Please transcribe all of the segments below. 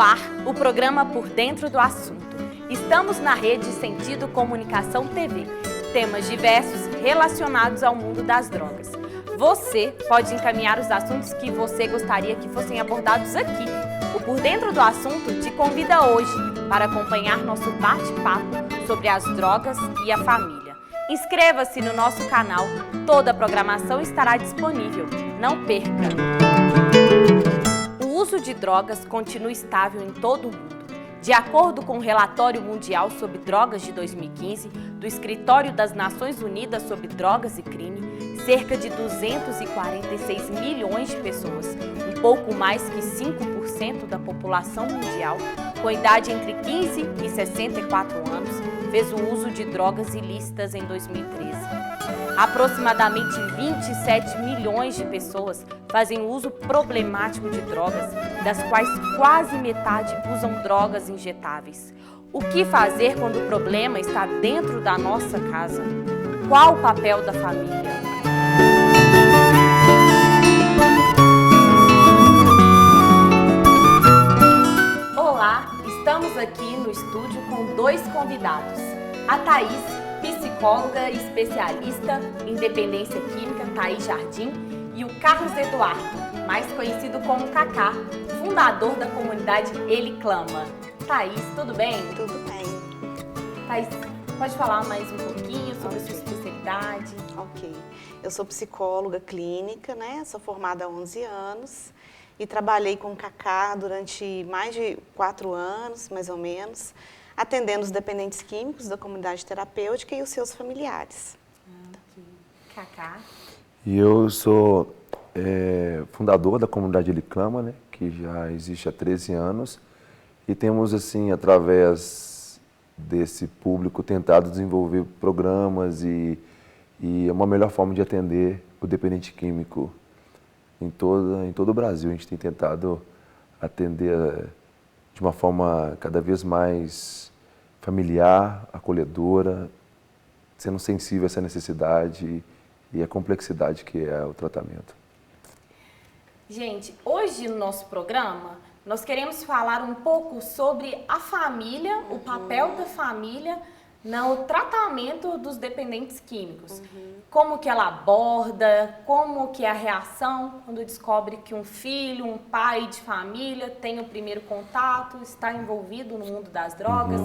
ar, o programa Por Dentro do Assunto. Estamos na rede Sentido Comunicação TV. Temas diversos relacionados ao mundo das drogas. Você pode encaminhar os assuntos que você gostaria que fossem abordados aqui. O Por Dentro do Assunto te convida hoje para acompanhar nosso bate-papo sobre as drogas e a família. Inscreva-se no nosso canal, toda a programação estará disponível. Não perca! O uso de drogas continua estável em todo o mundo. De acordo com o Relatório Mundial sobre Drogas de 2015, do Escritório das Nações Unidas sobre Drogas e Crime, cerca de 246 milhões de pessoas, um pouco mais que 5% da população mundial, com idade entre 15 e 64 anos, fez o uso de drogas ilícitas em 2013. Aproximadamente 27 milhões de pessoas fazem uso problemático de drogas, das quais quase metade usam drogas injetáveis. O que fazer quando o problema está dentro da nossa casa? Qual o papel da família? Olá, estamos aqui no estúdio com dois convidados. A Thaís, psicóloga e especialista em dependência química, Thaís Jardim, e o Carlos Eduardo, mais conhecido como Cacá, fundador da comunidade Ele Clama. Thaís, tudo bem? Tudo bem. Thaís, pode falar mais um pouquinho sobre a sua especialidade? Ok. Eu sou psicóloga clínica, né? Sou formada há 11 anos e trabalhei com o Cacá durante mais de 4 anos, mais ou menos, atendendo os dependentes químicos da comunidade terapêutica e os seus familiares. Cacá? E eu sou fundador da comunidade Ele Clama, né, que já existe há 13 anos, e temos, assim, através desse público, tentado desenvolver programas e uma melhor forma de atender o dependente químico em todo o Brasil. A gente tem tentado atender de uma forma cada vez mais familiar, acolhedora, sendo sensível a essa necessidade e a complexidade que é o tratamento. Gente, hoje no nosso programa, nós queremos falar um pouco sobre a família, o papel da família no tratamento dos dependentes químicos. Como que ela aborda, como que é a reação quando descobre que um filho, um pai de família tem o primeiro contato, está envolvido no mundo das drogas,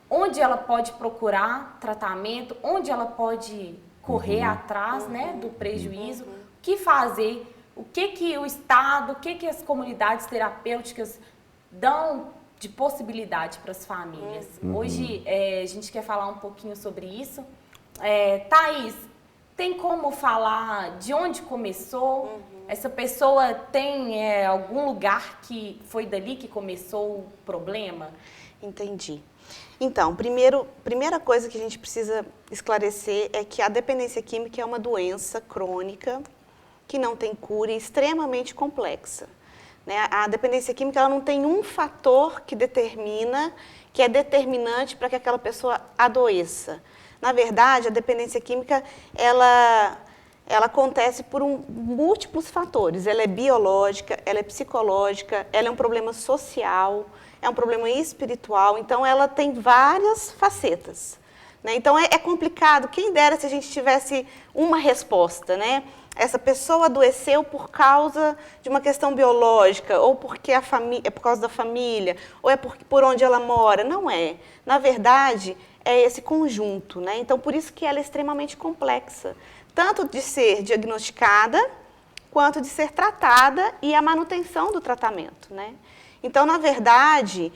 onde ela pode procurar tratamento, onde ela pode correr atrás, né, do prejuízo, o que fazer, o que o Estado, o que as comunidades terapêuticas dão de possibilidade para as famílias. Hoje a gente quer falar um pouquinho sobre isso. Thaís, tem como falar de onde começou? Essa pessoa tem algum lugar que foi dali que começou o problema? Entendi. Então, primeira coisa que a gente precisa esclarecer é que a dependência química é uma doença crônica que não tem cura e extremamente complexa. Né? A dependência química ela não tem um fator que é determinante para que aquela pessoa adoeça. Na verdade, a dependência química ela acontece por múltiplos fatores. Ela é biológica, ela é psicológica, ela é um problema social, é um problema espiritual, então ela tem várias facetas. Né? Então é complicado, quem dera se a gente tivesse uma resposta, né? Essa pessoa adoeceu por causa de uma questão biológica, ou porque é por causa da família, ou é por onde ela mora. Não é. Na verdade, é esse conjunto, né? Então, por isso que ela é extremamente complexa. Tanto de ser diagnosticada, quanto de ser tratada e a manutenção do tratamento, né? Então, na verdade,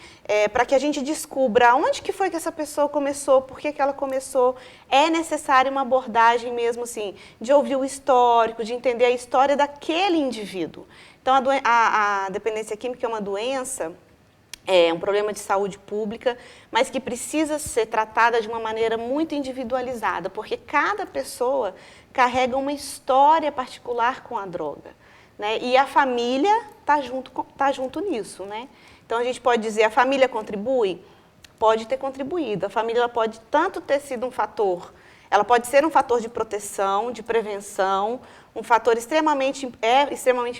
para que a gente descubra onde que foi que essa pessoa começou, por que ela começou, é necessária uma abordagem mesmo assim, de ouvir o histórico, de entender a história daquele indivíduo. Então, a dependência química é uma doença, é um problema de saúde pública, mas que precisa ser tratada de uma maneira muito individualizada, porque cada pessoa carrega uma história particular com a droga. Né? E a família está junto nisso. Né? Então, a gente pode dizer, a família contribui? Pode ter contribuído. A família ela pode tanto ter sido um fator, ela pode ser um fator de proteção, de prevenção, um fator extremamente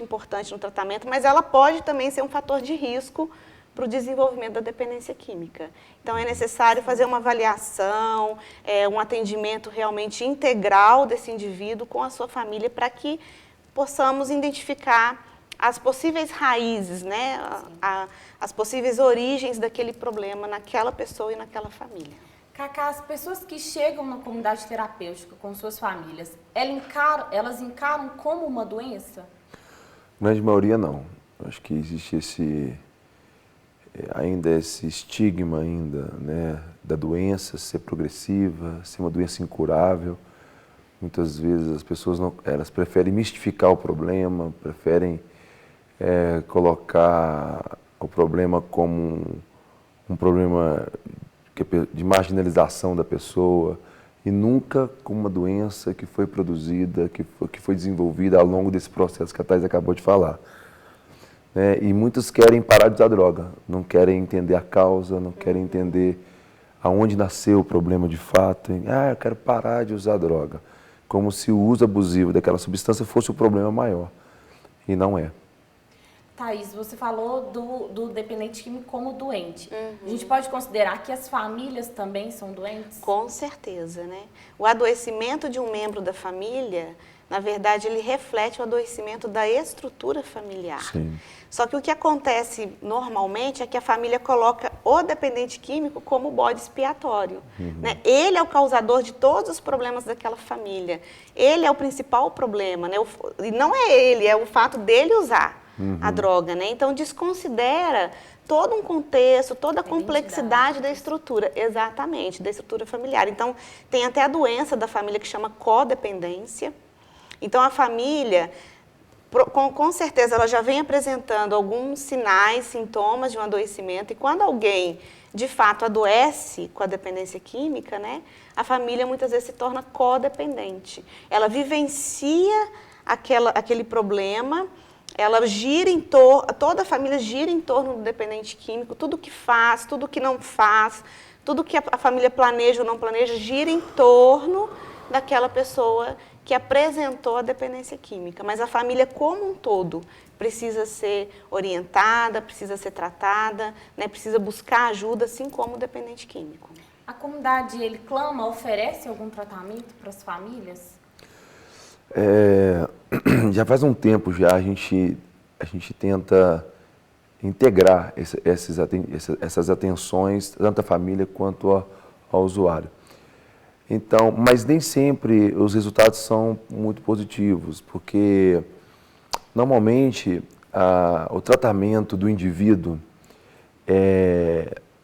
importante no tratamento, mas ela pode também ser um fator de risco para o desenvolvimento da dependência química. Então, é necessário fazer uma avaliação, um atendimento realmente integral desse indivíduo com a sua família para que possamos identificar as possíveis raízes, né? As possíveis origens daquele problema naquela pessoa e naquela família. Cacá, as pessoas que chegam na comunidade terapêutica com suas famílias, elas encaram como uma doença? Na grande maioria, não. Acho que existe ainda esse estigma ainda, né, da doença ser progressiva, ser uma doença incurável. Muitas vezes as pessoas elas preferem mistificar o problema, preferem colocar o problema como um problema de marginalização da pessoa e nunca como uma doença que foi produzida, que foi desenvolvida ao longo desse processo que a Thaís acabou de falar. E muitos querem parar de usar droga, não querem entender a causa, não querem entender aonde nasceu o problema de fato. Eu quero parar de usar droga, como se o uso abusivo daquela substância fosse o problema maior, e não é. Thaís, você falou do dependente químico como doente. A gente pode considerar que as famílias também são doentes? Com certeza, né? O adoecimento de um membro da família, na verdade, ele reflete o adoecimento da estrutura familiar. Sim. Só que o que acontece normalmente é que a família coloca o dependente químico como bode expiatório. Né? Ele é o causador de todos os problemas daquela família. Ele é o principal problema, né? E não é ele, é o fato dele usar a droga, né? Então desconsidera todo um contexto, toda a complexidade da estrutura, exatamente, da estrutura familiar. Então tem até a doença da família que chama codependência. Então a família, com certeza, ela já vem apresentando alguns sinais, sintomas de um adoecimento, e quando alguém de fato adoece com a dependência química, né, a família muitas vezes se torna codependente. Ela vivencia aquele problema. Ela gira em torno, toda a família gira em torno do dependente químico, tudo que faz, tudo que não faz, tudo que a família planeja ou não planeja, gira em torno daquela pessoa que apresentou a dependência química. Mas a família como um todo precisa ser orientada, precisa ser tratada, né, precisa buscar ajuda, assim como o dependente químico. A comunidade Ele Clama oferece algum tratamento para as famílias? Já faz um tempo a gente tenta integrar essas atenções, tanto à família quanto ao usuário. Então, mas nem sempre os resultados são muito positivos, porque normalmente o tratamento do indivíduo,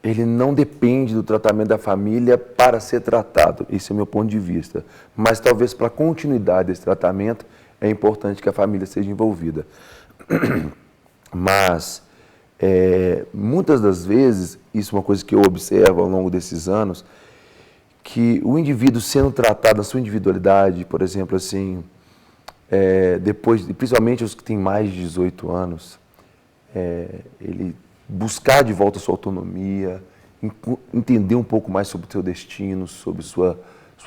ele não depende do tratamento da família para ser tratado, esse é o meu ponto de vista. Mas talvez para a continuidade desse tratamento é importante que a família seja envolvida. Mas muitas das vezes, isso é uma coisa que eu observo ao longo desses anos, que o indivíduo sendo tratado na sua individualidade, por exemplo, assim, depois, principalmente os que têm mais de 18 anos, ele buscar de volta a sua autonomia, entender um pouco mais sobre o seu destino, sobre sua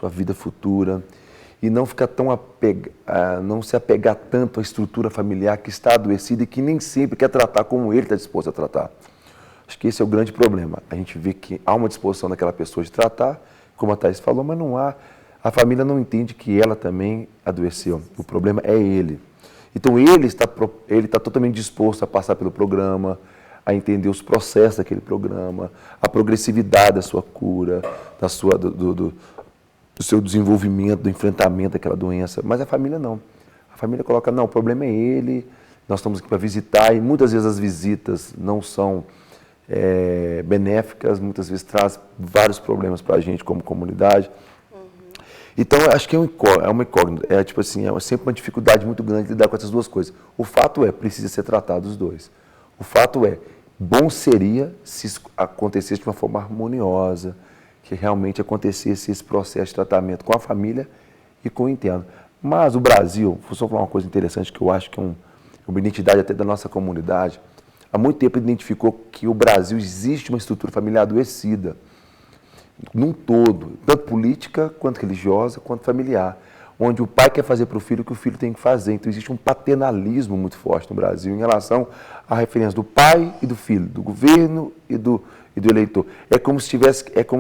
vida futura, e não ficar não se apegar tanto à estrutura familiar que está adoecida e que nem sempre quer tratar como ele está disposto a tratar. Acho que esse é o grande problema. A gente vê que há uma disposição daquela pessoa de tratar, como a Thaís falou, mas não há. A família não entende que ela também adoeceu. O problema é ele. Então ele está totalmente disposto a passar pelo programa, a entender os processos daquele programa, a progressividade da sua cura, do seu desenvolvimento, do enfrentamento daquela doença. Mas a família não. A família coloca, não, o problema é ele, nós estamos aqui para visitar, e muitas vezes as visitas não são benéficas, muitas vezes traz vários problemas para a gente como comunidade. Então, acho que é uma incógnita, tipo assim, é sempre uma dificuldade muito grande lidar com essas duas coisas. O fato precisa ser tratado os dois. O fato bom seria se isso acontecesse de uma forma harmoniosa, que realmente acontecesse esse processo de tratamento com a família e com o interno. Mas o Brasil, vou só falar uma coisa interessante que eu acho que é uma identidade até da nossa comunidade, há muito tempo identificou que o Brasil existe uma estrutura familiar adoecida, num todo, tanto política, quanto religiosa, quanto familiar, onde o pai quer fazer para o filho o que o filho tem que fazer. Então existe um paternalismo muito forte no Brasil em relação à referência do pai e do filho, do governo e do eleitor. É como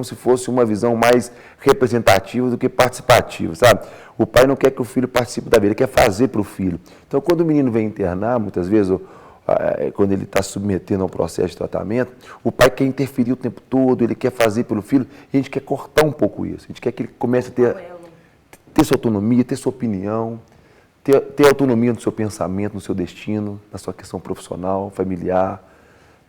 se fosse uma visão mais representativa do que participativa, sabe? O pai não quer que o filho participe da vida, ele quer fazer para o filho. Então, quando o menino vem internar, muitas vezes, quando ele está submetendo a um processo de tratamento, o pai quer interferir o tempo todo, ele quer fazer pelo filho, e a gente quer cortar um pouco isso. A gente quer que ele comece a ter sua autonomia, ter sua opinião, ter autonomia no seu pensamento, no seu destino, na sua questão profissional, familiar,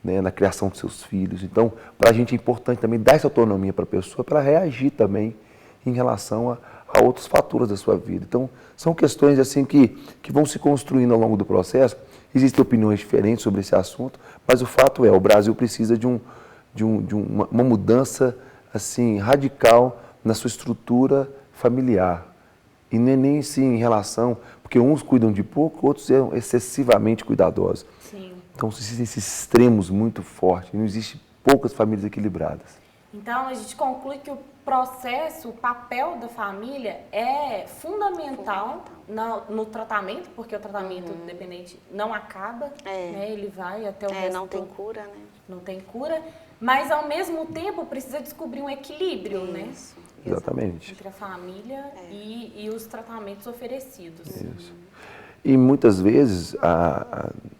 né, na criação dos seus filhos. Então, para a gente é importante também dar essa autonomia para a pessoa, para reagir também em relação a outros fatores da sua vida. Então, são questões assim que vão se construindo ao longo do processo. Existem opiniões diferentes sobre esse assunto, mas o fato é, o Brasil precisa de uma mudança assim, radical na sua estrutura familiar. E não é nem assim em relação, porque uns cuidam de pouco, outros são excessivamente cuidadosos. Sim. Então, existem esses extremos muito fortes, não existe poucas famílias equilibradas. Então, a gente conclui que o processo, o papel da família é fundamental no tratamento, porque o tratamento dependente não acaba, né? Ele vai até o resto. Não tem cura, né? Não tem cura, mas ao mesmo tempo precisa descobrir um equilíbrio, né? Exatamente. Entre a família e os tratamentos oferecidos. Isso. E muitas vezes,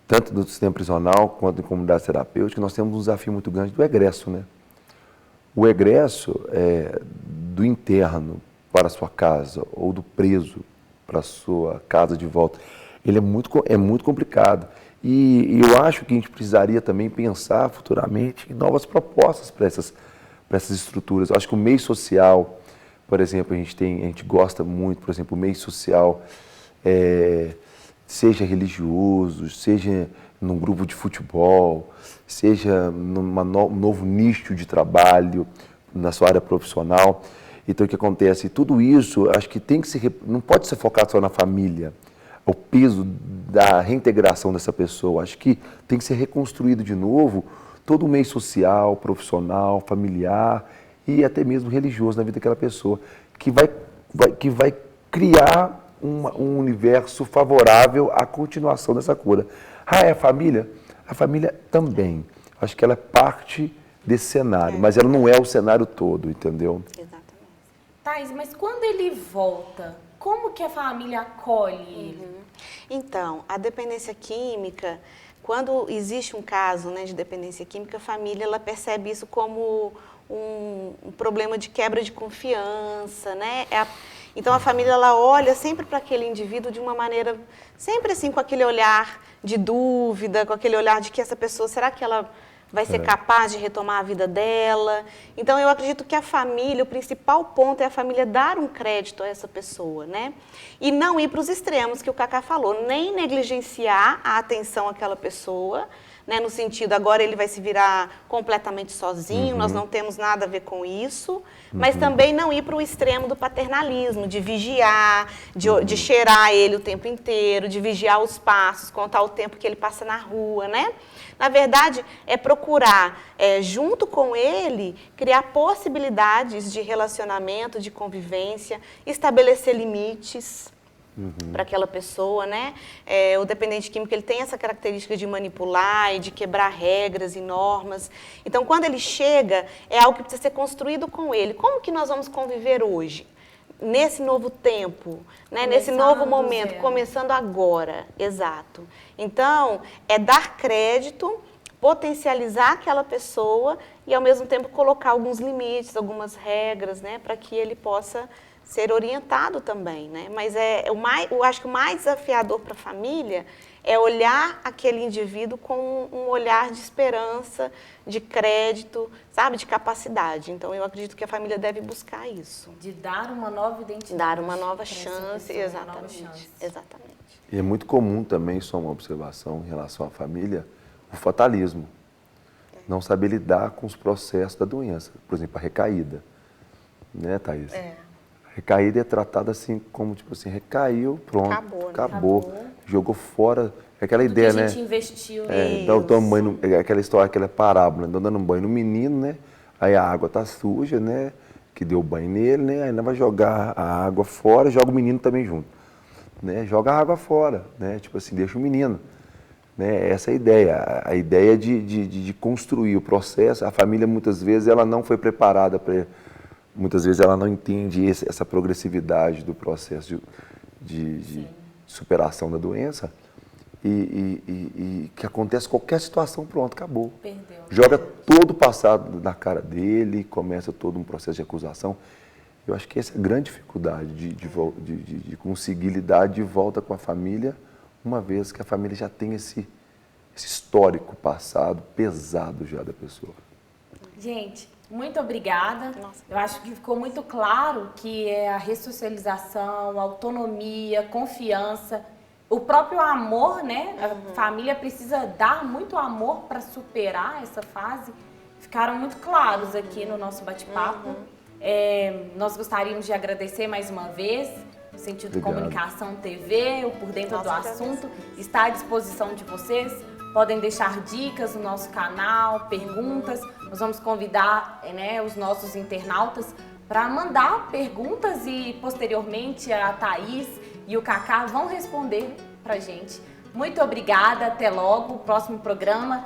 tanto no sistema prisional quanto em comunidade terapêutica, nós temos um desafio muito grande do egresso, né? O egresso do interno para a sua casa ou do preso para a sua casa de volta, ele é muito complicado. E eu acho que a gente precisaria também pensar futuramente em novas propostas para essas estruturas. Eu acho que o meio social, por exemplo, a gente gosta muito, por exemplo, o meio social, seja religioso, seja num grupo de futebol, seja num novo nicho de trabalho na sua área profissional. Então, o que acontece? Tudo isso, acho que não pode ser focado só na família, o peso da reintegração dessa pessoa. Acho que tem que ser reconstruído de novo todo o meio social, profissional, familiar e até mesmo religioso na vida daquela pessoa, que vai criar um universo favorável à continuação dessa cura. É a família? A família também. Acho que ela é parte desse cenário, mas ela não é o cenário todo, entendeu? Exatamente. Thais, mas quando ele volta, como que a família acolhe ele? Então, a dependência química, quando existe um caso, né, de dependência química, a família ela percebe isso como um problema de quebra de confiança, né? Então, a família ela olha sempre para aquele indivíduo de uma maneira, sempre assim, com aquele olhar de dúvida, com aquele olhar de que essa pessoa, será que ela vai ser capaz de retomar a vida dela? Então, eu acredito que a família, o principal ponto é a família dar um crédito a essa pessoa, né? E não ir para os extremos que o Cacá falou, nem negligenciar a atenção àquela pessoa, né? No sentido, agora ele vai se virar completamente sozinho, nós não temos nada a ver com isso, mas também não ir para o extremo do paternalismo, de vigiar, de cheirar ele o tempo inteiro, de vigiar os passos, contar o tempo que ele passa na rua, né? Na verdade, é procurar, junto com ele, criar possibilidades de relacionamento, de convivência, estabelecer limites para aquela pessoa, né? O dependente químico ele tem essa característica de manipular e de quebrar regras e normas. Então, quando ele chega, é algo que precisa ser construído com ele. Como que nós vamos conviver hoje? Nesse novo tempo, né? Nesse novo momento, começando agora, exato. Então, é dar crédito, potencializar aquela pessoa e, ao mesmo tempo, colocar alguns limites, algumas regras, né? Para que ele possa ser orientado também, né? Mas eu acho que o mais desafiador para a família é olhar aquele indivíduo com um olhar de esperança, de crédito, sabe, de capacidade. Então, eu acredito que a família deve buscar isso. De dar uma nova identidade. Dar uma nova chance, exatamente. Exatamente. E é muito comum também, só uma observação em relação à família, o fatalismo. Não saber lidar com os processos da doença. Por exemplo, a recaída. Né, Thaís? A recaída é tratada assim, como tipo assim, recaiu, pronto, acabou. Jogou fora. Aquela ideia, né? A gente investiu dá um banho, aquela história, aquela parábola, dando um banho no menino, né? Aí a água tá suja, né? que deu banho nele, né? Ainda vai jogar a água fora, joga o menino também junto, né? Joga a água fora, né? Tipo assim, deixa o menino, né? Essa é a ideia de construir o processo. A família muitas vezes ela não foi preparada para, muitas vezes ela não entende essa progressividade do processo de superação da doença e que acontece qualquer situação, pronto, acabou. Perdeu. Joga todo o passado na cara dele, começa todo um processo de acusação. Eu acho que essa é a grande dificuldade de conseguir lidar de volta com a família, uma vez que a família já tem esse histórico passado pesado já da pessoa. Gente, muito obrigada. Eu acho que ficou muito claro que é a ressocialização, a autonomia, confiança, o próprio amor, né? A família precisa dar muito amor para superar essa fase. Ficaram muito claros aqui no nosso bate-papo. Nós gostaríamos de agradecer mais uma vez o Sentido Comunicação TV, o Por Dentro do Assunto, está à disposição de vocês. Podem deixar dicas no nosso canal, perguntas. Nós vamos convidar os nossos internautas para mandar perguntas e posteriormente a Thaís e o Cacá vão responder para a gente. Muito obrigada, até logo, próximo programa.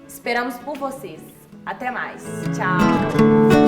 Esperamos por vocês. Até mais. Tchau.